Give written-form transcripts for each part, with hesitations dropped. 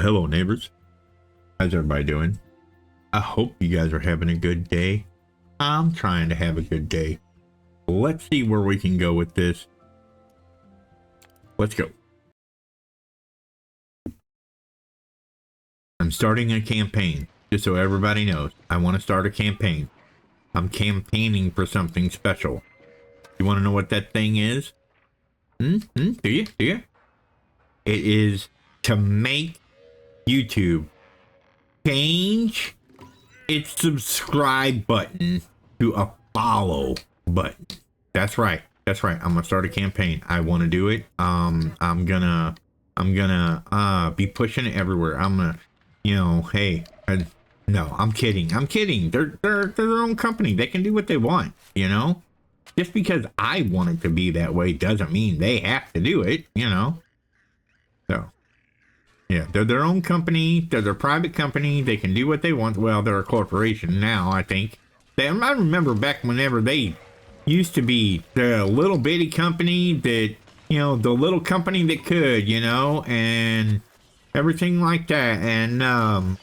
Well, hello neighbors. How's everybody doing? I hope you guys are having a good day. I'm trying to have a good day. Let's see where we can go with this. Let's go. I'm starting a campaign, just so everybody knows. I want to start a campaign. I'm campaigning for something special. You want to know what that thing is? Do you? It is to make YouTube change its subscribe button to a follow button. That's right. That's right. I'm gonna start a campaign. I want to do it. I'm gonna be pushing it everywhere. I'm gonna, you know, hey, no, I'm kidding. I'm kidding. They're their own company. They can do what they want, you know? Just because I want it to be that way doesn't mean they have to do it, you know? So, yeah, they're their own company. They're their private company. They can do what they want. Well, they're a corporation now, I think. I remember back whenever they used to be the little bitty company that, you know, the little company that could, you know, and everything like that. And,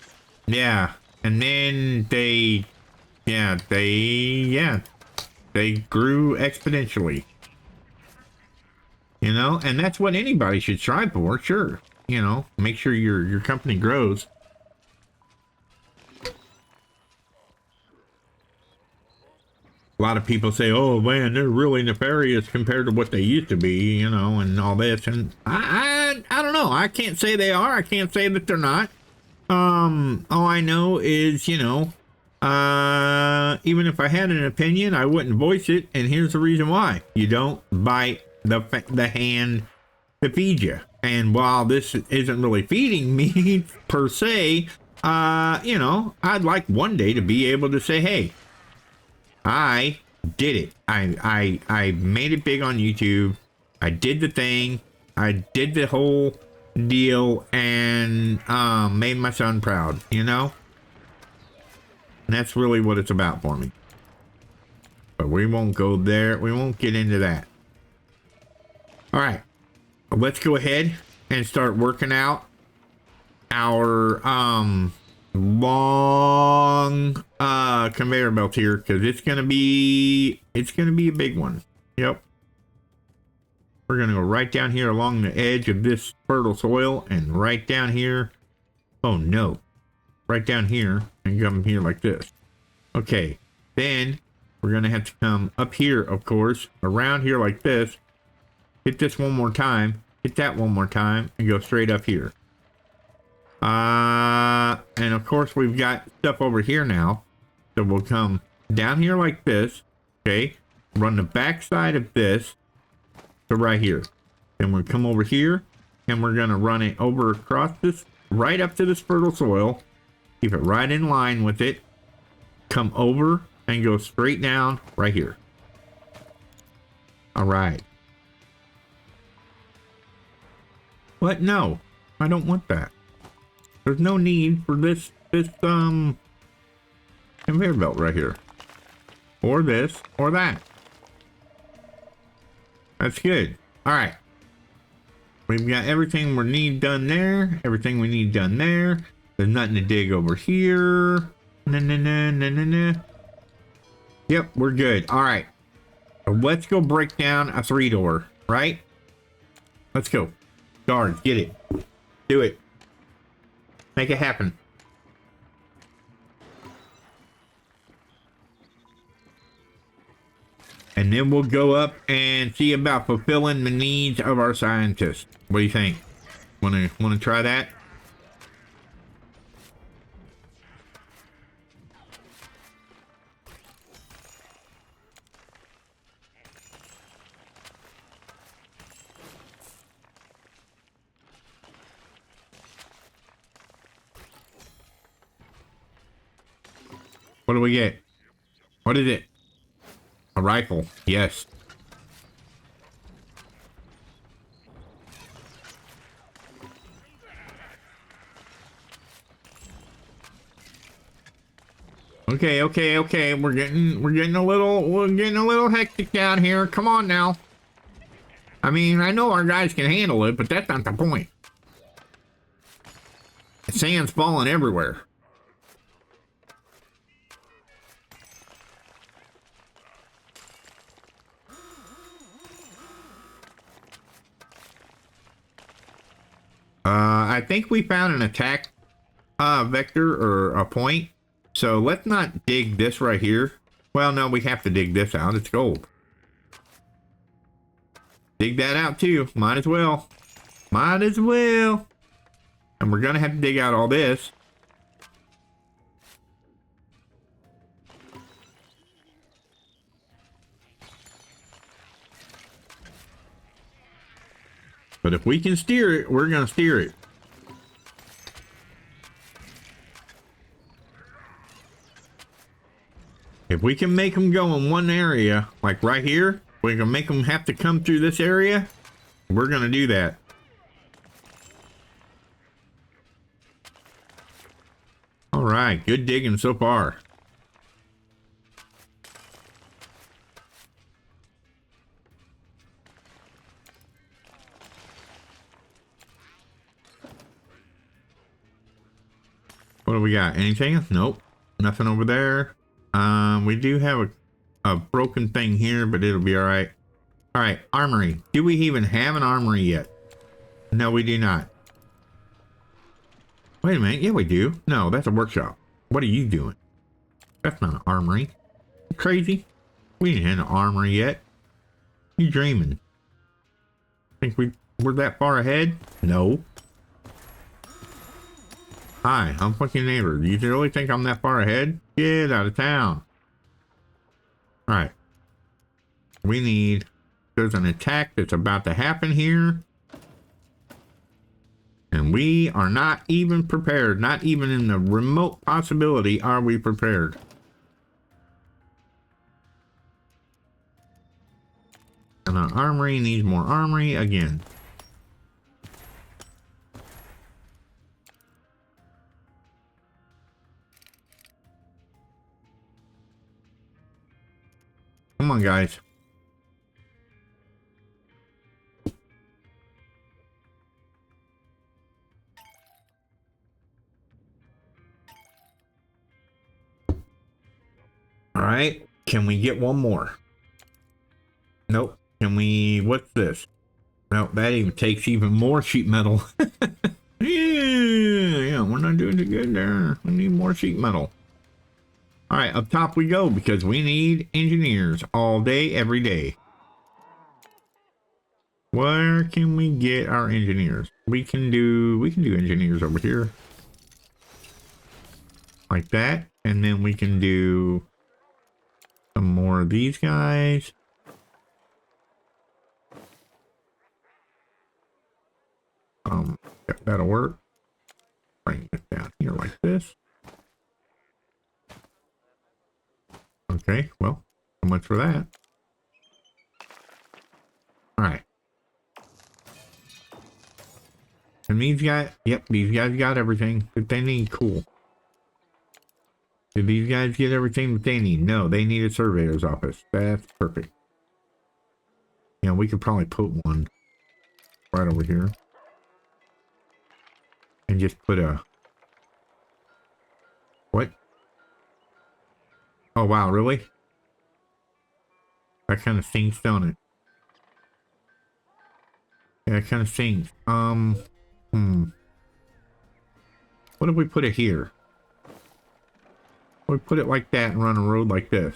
yeah. And then they grew exponentially. You know, and that's what anybody should strive for, sure. You know, make sure your company grows. A lot of people say, oh man, they're really nefarious compared to what they used to be, you know, and all this. And I don't know. I can't say they are. I can't say that they're not. All I know is, you know, even if I had an opinion, I wouldn't voice it. And here's the reason why. You don't bite the hand to feed you. And while this isn't really feeding me per se, you know, I'd like one day to be able to say, hey, I did it. I made it big on YouTube. I did the thing. I did the whole deal and made my son proud, you know? And that's really what it's about for me. But we won't go there. We won't get into that. All right. Let's go ahead and start working out our long conveyor belt here, because it's gonna be a big one. Yep. We're gonna go right down here along the edge of this fertile soil and right down here. Oh no. Right down here and come here like this. Okay. Then we're gonna have to come up here, of course, around here like this. Hit this one more time. Hit that one more time and go straight up here. And of course we've got stuff over here now. So we'll come down here like this. Okay. Run the back side of this to right here. Then we'll come over here and we're going to run it over across this, right up to this fertile soil. Keep it right in line with it. Come over and go straight down right here. All right. What? No, I don't want that. There's no need for this conveyor belt right here. Or this, or that. That's good. All right. We've got everything we need done there. Everything we need done there. There's nothing to dig over here. Nah. Yep, we're good. All right. So let's go break down a 3-door, right? Let's go. Guards, get it. Do it. Make it happen. And then we'll go up and see about fulfilling the needs of our scientists. What do you think? Wanna try that? What do we get? What is it? A rifle. Yes. Okay. We're getting a little hectic down here. Come on now. I mean, I know our guys can handle it, but that's not the point. Sand's falling everywhere. I think we found an attack vector or a point. So let's not dig this right here. Well, no, we have to dig this out. It's gold. Dig that out too. Might as well. Might as well. And we're going to have to dig out all this. But if we can steer it, we're going to steer it. If we can make them go in one area, like right here, we can make them have to come through this area, we're going to do that. All right, good digging so far. What do we got? Anything? Nope. Nothing over there. We do have a broken thing here, but it'll be all right. All right, armory. Do we even have an armory yet? No, we do not. Wait a minute. Yeah, we do. No, that's a workshop. What are you doing? That's not an armory. You crazy? We ain't had an armory yet. You dreaming? Think we're that far ahead? No. Hi, I'm fucking neighbor. Do you really think I'm that far ahead? Get out of town. Alright. We need... There's an attack that's about to happen here. And we are not even prepared. Not even in the remote possibility are we prepared. And our armory needs more armory again. Come on, guys. All right. Can we get one more? Nope. Can we... What's this? Nope. That even takes even more sheet metal. Yeah, we're not doing too good there. We need more sheet metal. All right, up top we go because we need engineers all day, every day. Where can we get our engineers? We can do engineers over here. Like that. And then we can do some more of these guys. That'll work. Bring it down here like this. Okay, well, so much for that. All right. And these guys, yep, these guys got everything that they need. Cool. Did these guys get everything that they need? No, they need a surveyor's office. That's perfect. Yeah, we could probably put one right over here. And just put a... What? Oh, wow, really? That kind of stinks, don't it? Yeah, it kind of stinks. What if we put it here? We put it like that and run a road like this.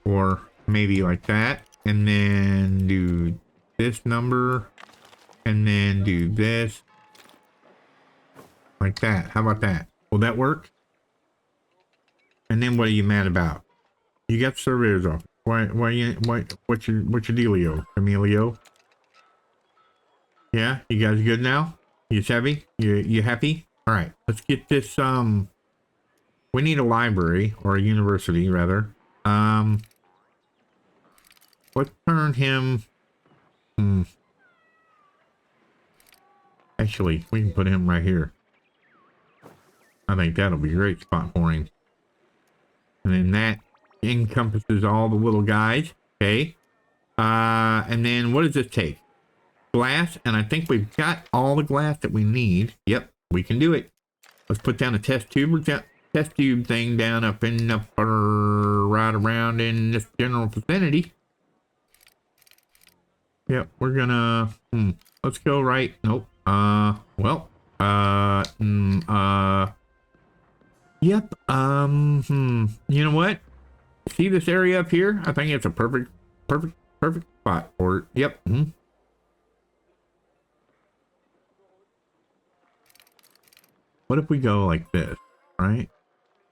Or maybe like that. And then do this number. And then do this. Like that. How about that? Will that work? And then what are you mad about? You got surveyors off. What's your dealio, Emilio? Yeah, you guys good now? You savvy? You happy? All right, let's get this. We need a library or a university rather. Let's turn him. Actually, we can put him right here. I think that'll be a great spot for him. And then that encompasses all the little guys. Okay. And then what does this take? glass, and I think we've got all the glass that we need. Yep, we can do it. Let's put down a test tube thing down up in right around in this general vicinity. Yep, we're gonna let's go right. Nope. Well. Yep. You know what? See this area up here? I think it's a perfect spot for it. Yep. What if we go like this, right?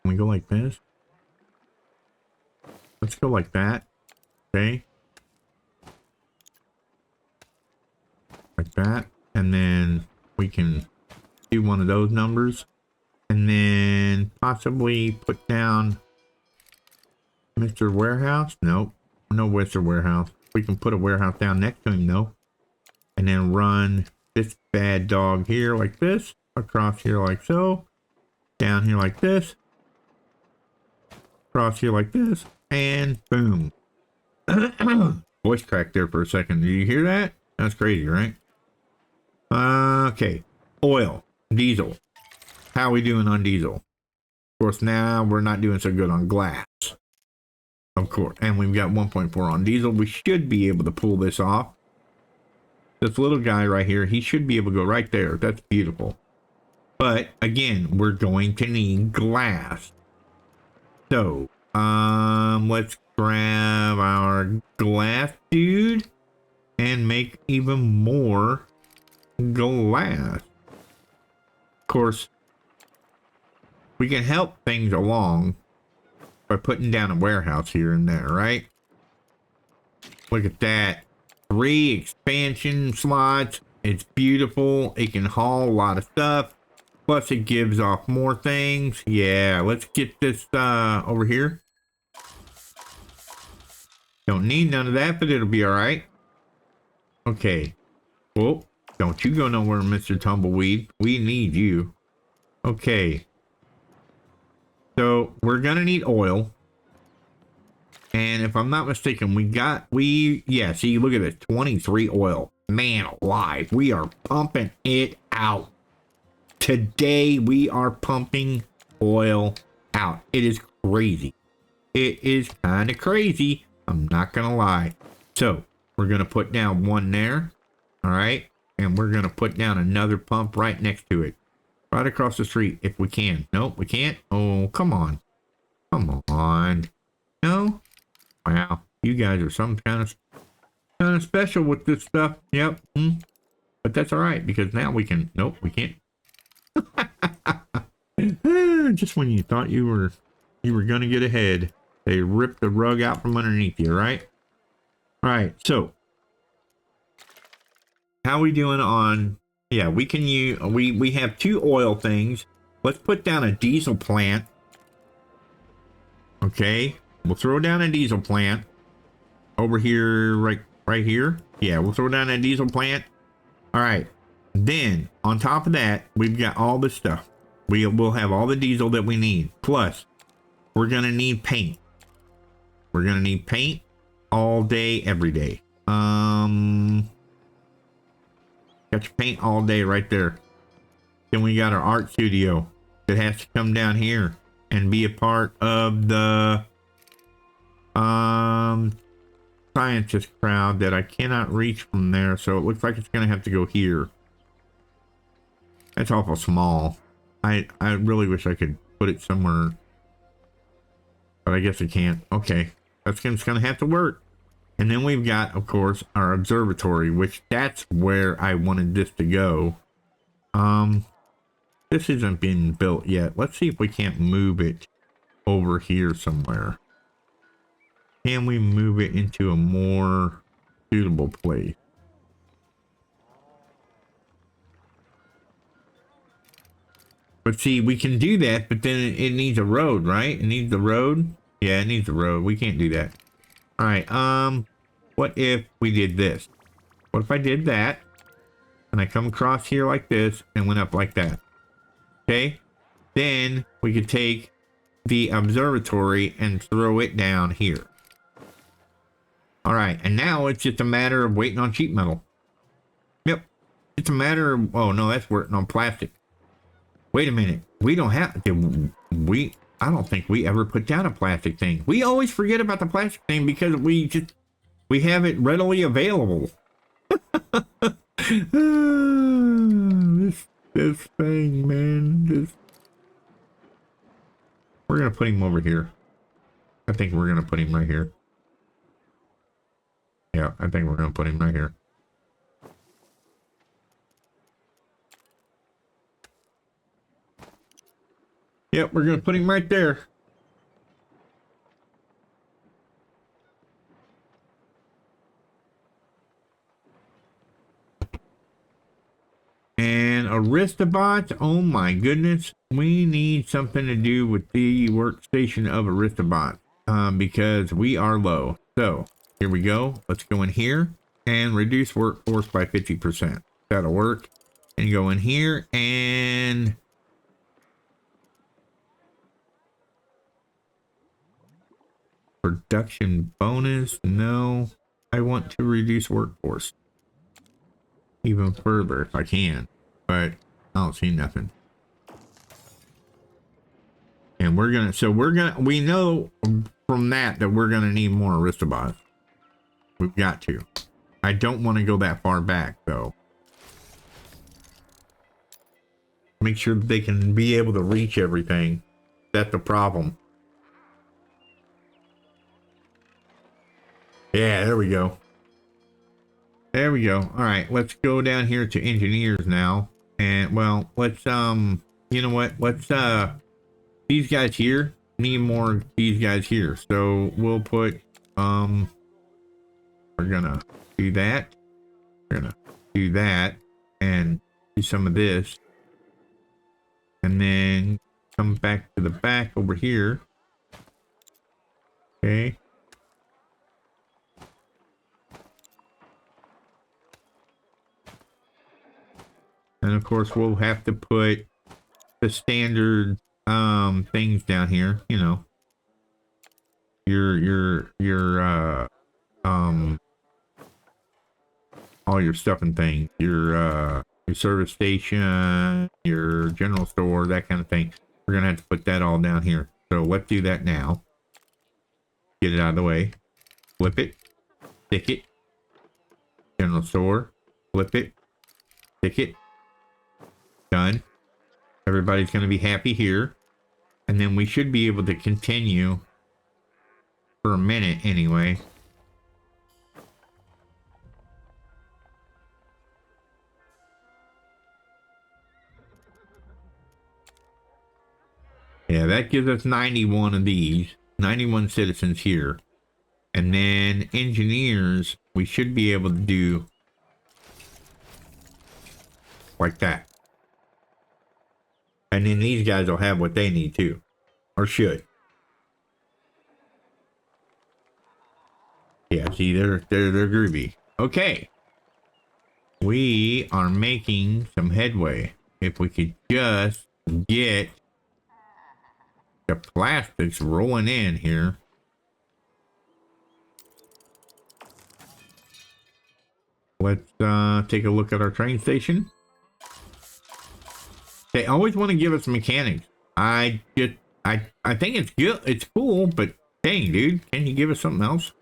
Can we go like this? Let's go like that. Okay. Like that. And then we can do one of those numbers. And then possibly put down Mr. Warehouse. Nope. No Mr. Warehouse. We can put a warehouse down next to him though. And then run this bad dog here like this. Across here like so. Down here like this. Across here like this. And boom. Voice crack there for a second. Did you hear that? That's crazy, right? Okay. Oil. Diesel. How are we doing on diesel? Of course, now we're not doing so good on glass. Of course. And we've got 1.4 on diesel. We should be able to pull this off. This little guy right here, he should be able to go right there. That's beautiful. But again, we're going to need glass. So, let's grab our glass dude and make even more glass. Of course, we can help things along by putting down a warehouse here and there, right? Look at that. 3 expansion slots. It's beautiful. It can haul a lot of stuff. Plus it gives off more things. Yeah, let's get this over here. Don't need none of that, but it'll be all right. Okay. Well, don't you go nowhere, Mr. Tumbleweed. We need you. Okay. So we're gonna need oil. And if I'm not mistaken, yeah, see, look at this, 23 oil. Man alive, we are pumping it out. Today we are pumping oil out. It is crazy. It is kind of crazy. I'm not gonna lie. So we're gonna put down one there. All right. And we're gonna put down another pump right next to it. Right across the street if we can. Nope, we can't. Oh, come on. Come on. No? Wow. You guys are some kind of special with this stuff. Yep. But that's all right because now we can. Nope, we can't. Just when you thought you were gonna get ahead, they ripped the rug out from underneath you, right? All right. So, how we doing on? Yeah, we can use. We have 2 oil things. Let's put down a diesel plant. Okay, we'll throw down a diesel plant over here, right here. Yeah, we'll throw down a diesel plant. All right. Then on top of that, we've got all this stuff. We'll have all the diesel that we need. Plus, we're gonna need paint. We're gonna need paint all day, every day. Got your paint all day right there. Then we got our art studio that has to come down here and be a part of the scientist crowd that I cannot reach from there. So it looks like it's gonna have to go here. That's awful small. I really wish I could put it somewhere, but I guess I can't. Okay, it's gonna have to work. And then we've got, of course, our observatory, which that's where I wanted this to go. This isn't being built yet. Let's see if we can't move it over here somewhere. Can we move it into a more suitable place? But see, we can do that, but then it needs a road, right? It needs the road. Yeah, it needs a road. We can't do that. All right. What if we did this? What if I did that and I come across here like this and went up like that? Okay. Then we could take the observatory and throw it down here. All right. And now it's just a matter of waiting on sheet metal. It's a matter of, oh no, that's working on plastic. Wait a minute. We don't have, I don't think we ever put down a plastic thing. We always forget about the plastic thing because we have it readily available. This thing, man. We're gonna put him over here. I think we're gonna put him right here. Yeah, I think we're gonna put him right here. Yep, we're gonna put him right there. And Aristobot, oh my goodness, we need something to do with the workstation of Aristobot because we are low. So here we go. Let's go in here and reduce workforce by 50%. That'll work. And go in here and production bonus. No, I want to reduce workforce even further if I can, but I don't see nothing. And we know from that we're gonna need more Aristobots. We've got to. I don't want to go that far back though. Make sure that they can be able to reach everything. That's the problem. Yeah, there we go. There we go. All right, let's go down here to engineers now. And well, let's you know what? Let's these guys here need more of these guys here. So we'll put we're gonna do that. We're gonna do that and do some of this. And then come back to the back over here. Okay. And of course we'll have to put the standard things down here, you know. Your all your stuff and things. Your service station, your general store, that kind of thing. We're gonna have to put that all down here. So let's do that now. Get it out of the way. Flip it. Stick it. General store. Flip it. Stick it. Done. Everybody's going to be happy here. And then we should be able to continue for a minute anyway. Yeah, that gives us 91 of these. 91 citizens here. And then engineers, we should be able to do like that. And then these guys will have what they need too. Or should. Yeah, see, they're groovy. Okay. We are making some headway. If we could just get the plastics rolling in here. Let's take a look at our train station. They always want to give us mechanics. I think it's good. It's cool, but dang, dude, can you give us something else?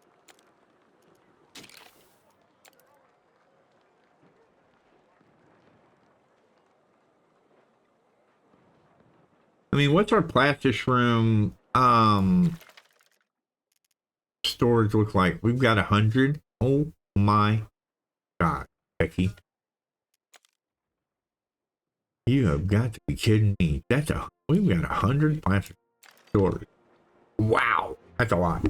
I mean, what's our plastic shroom storage look like? We've got 100. Oh my God, Becky. You have got to be kidding me. We've got 100 plastic storage. Wow, that's a lot.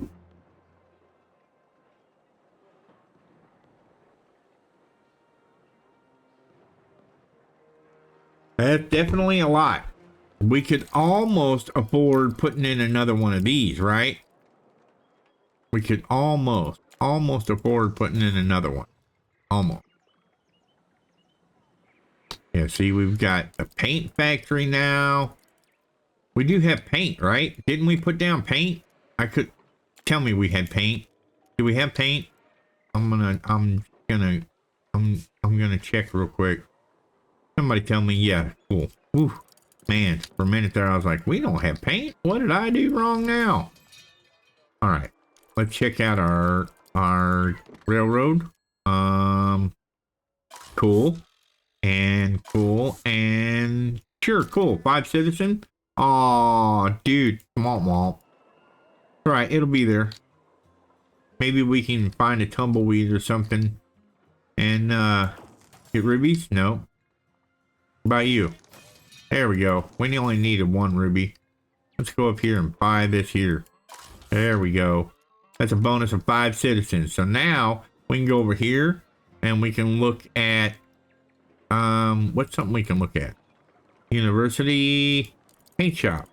That's definitely a lot. We could almost afford putting in another one of these, right? We could almost afford putting in another one. Almost. Yeah, see, we've got a paint factory now. We do have paint, right? Didn't we put down paint? Tell me we had paint. Do we have paint? I'm gonna check real quick. Somebody tell me, yeah, cool. Whew. Man, for a minute there, I was like, we don't have paint? What did I do wrong now? All right, let's check out our railroad. Cool. And sure, cool. 5 citizen. Aw, dude, womp womp. All right, it'll be there. Maybe we can find a tumbleweed or something and get rubies. No. What about you? There we go. We only needed 1 ruby. Let's go up here and buy this here. There we go. That's a bonus of 5 citizens. So now we can go over here and we can look at what's something we can look at? University paint shop.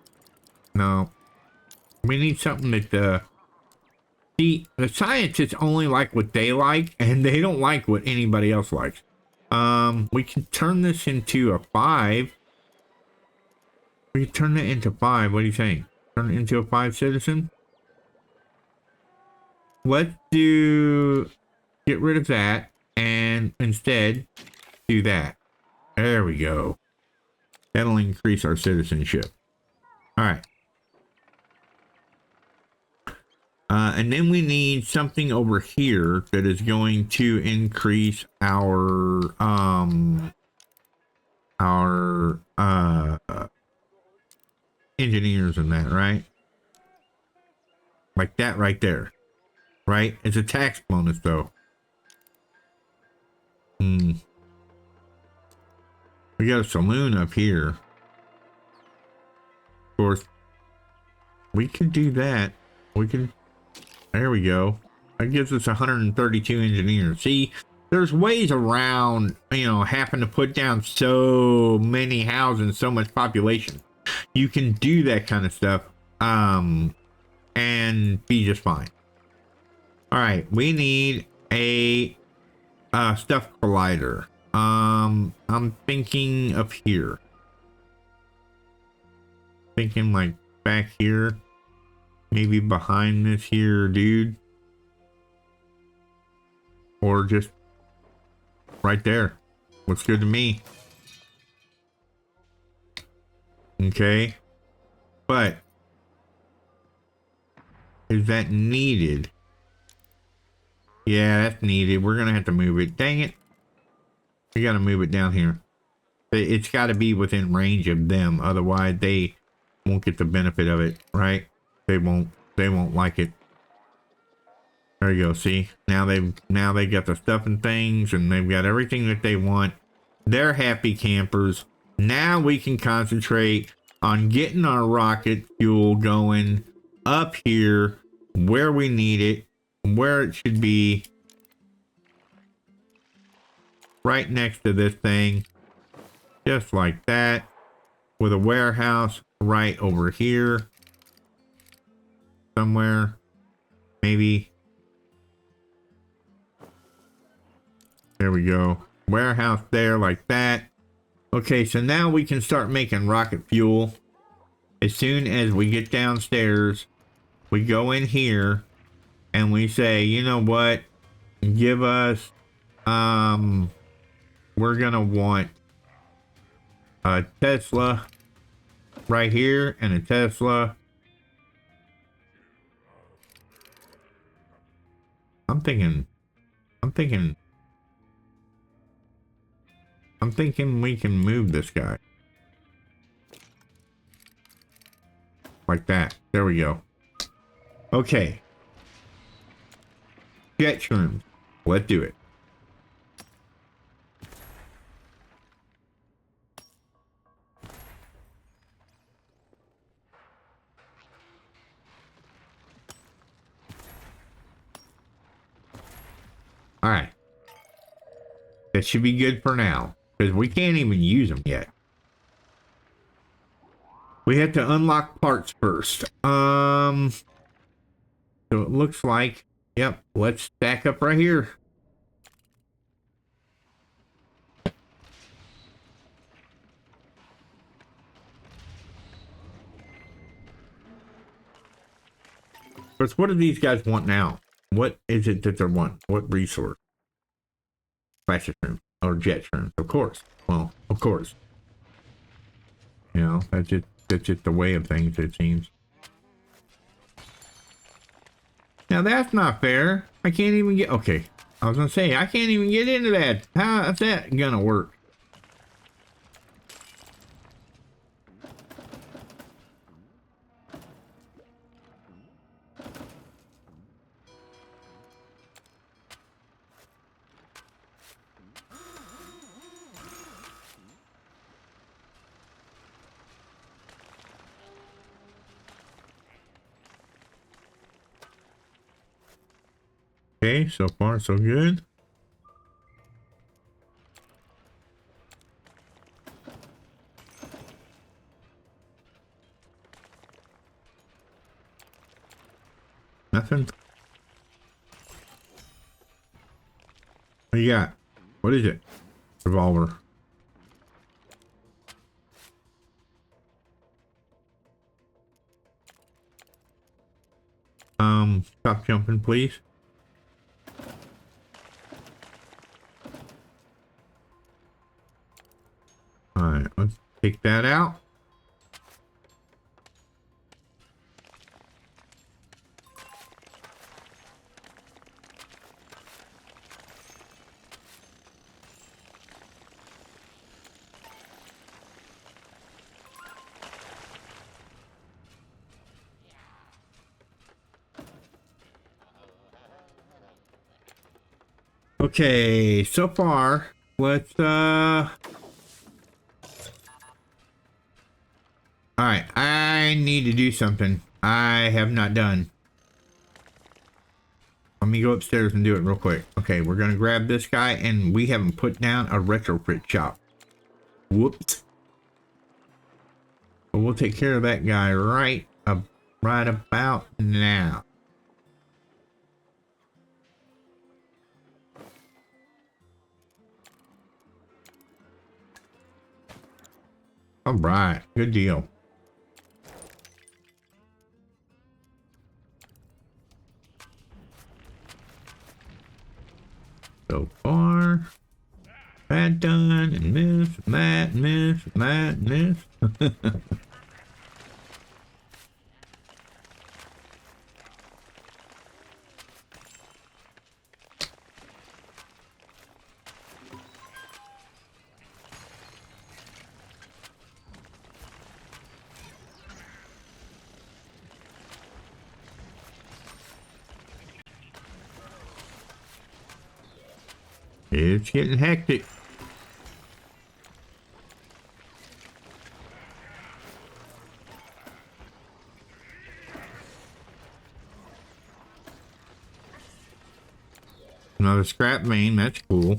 No. We need something that the scientists only like what they like and they don't like what anybody else likes. We can turn this into a 5. We can turn it into 5. What do you think? Turn it into a 5 citizen? Let's get rid of that and instead do that. There we go. That'll increase our citizenship. All right. And then we need something over here that is going to increase our engineers and that, right? Like that right there. Right? It's a tax bonus though. We got a saloon up here. Of course, we can do that. We can. There we go. That gives us 132 engineers. See, there's ways around, you know, having to put down so many houses, so much population. You can do that kind of stuff, and be just fine. All right, we need a stuff collider. I'm thinking up here. Thinking like back here. Maybe behind this here dude. Or just right there. Looks good to me. Okay. But is that needed? Yeah, that's needed. We're gonna have to move it. Dang it. We gotta move it down here. It's gotta be within range of them. Otherwise they won't get the benefit of it, right? They won't like it. There you go. See, now they got the stuff and things and they've got everything that they want. They're happy campers. Now we can concentrate on getting our rocket fuel going up here where we need it, where it should be, right next to this thing, just like that, with a warehouse right over here somewhere, maybe. There we go. Warehouse there like that. Okay, so now we can start making rocket fuel. As soon as we get downstairs, we go in here and we say, you know what? Give us, we're gonna want a Tesla right here and a Tesla. I'm thinking we can move this guy. Like that. There we go. Okay. Jet shrooms. Let's do it. All right. That should be good for now, because we can't even use them yet. We have to unlock parts first. So it looks like, yep, let's stack up right here. But what do these guys want now? What is it that they want? What resource? Flash room. Or jet shrooms, of course. Well, of course. You know, that's just the way of things, it seems. Now that's not fair. I can't even get, okay. I was gonna say, I can't even get into that. How's that gonna work? Okay, so far so good. Nothing. What do you got? What is it? Revolver. Stop jumping, please. Alright, let's take that out. Okay, so far, let's, alright, I need to do something I have not done. Let me go upstairs and do it real quick. Okay, we're gonna grab this guy, and we haven't put down a retrofit shop. Whoops. But we'll take care of that guy right about now. All right, good deal. So far, that done, and this, that, and this, that, and this. It's getting hectic. Another scrap vein, that's cool.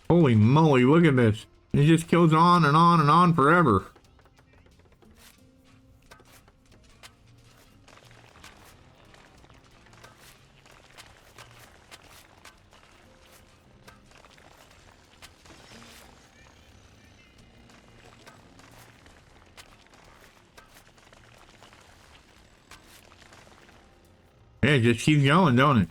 Holy moly, look at this. It just goes on and on and on forever. Yeah, it just keeps going, don't it?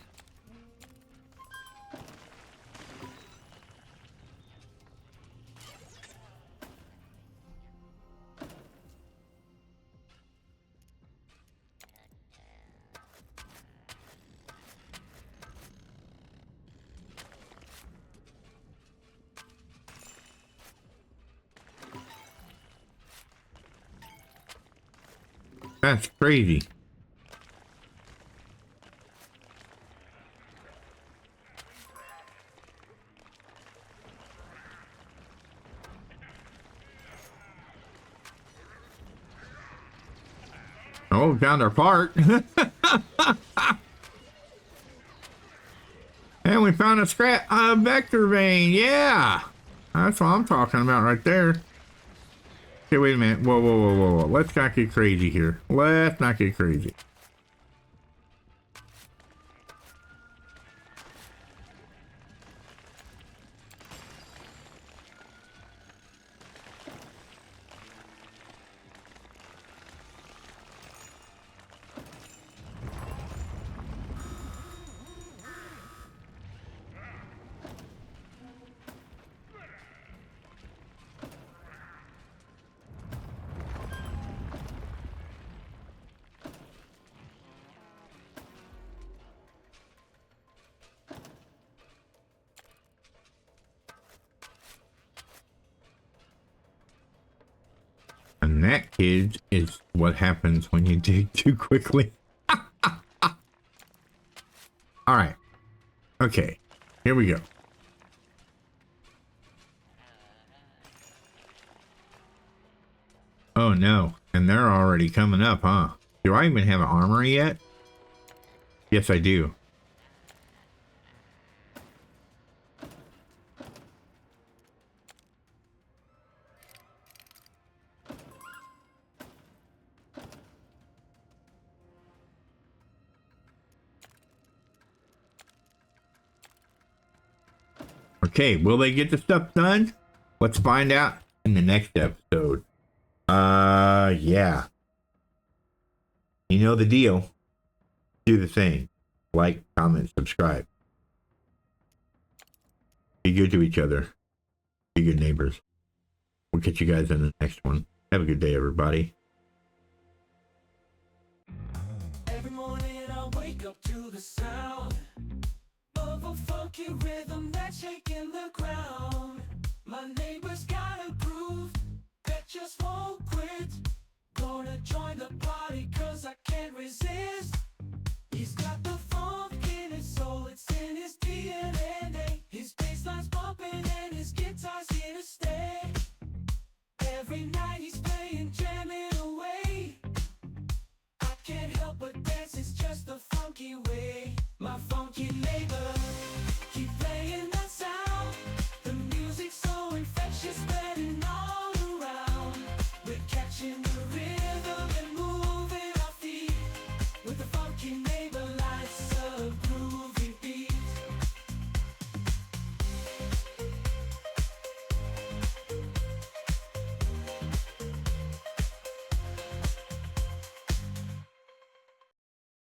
That's crazy. Oh, found our part. And we found a vector vein. Yeah. That's what I'm talking about right there. Okay, wait a minute. Whoa, whoa, whoa, whoa, whoa. Let's not get crazy here. Let's not get crazy. And that, kids, is what happens when you dig too quickly. All right. Okay. Here we go. Oh, no. And they're already coming up, huh? Do I even have an armory yet? Yes, I do. Okay, will they get the stuff done? Let's find out in the next episode. Yeah. You know the deal. Do the thing. Like, comment, subscribe. Be good to each other. Be good neighbors. We'll catch you guys in the next one. Have a good day, everybody. Every morning I wake up to the sound of a funky rhythm that's shaking the ground. My neighbor's got a groove that just won't quit. Gonna join the party cause I can't resist. He's got the funk in his soul, it's in his DNA. His bassline's bumping and his guitar's here to stay. Every night he's playing, jamming away. I can't help but dance, it's just the funky way. My funky neighbor, keep playing that sound. The music's so infectious, spreading all around. We're catching the rhythm and moving our feet with the funky neighbor.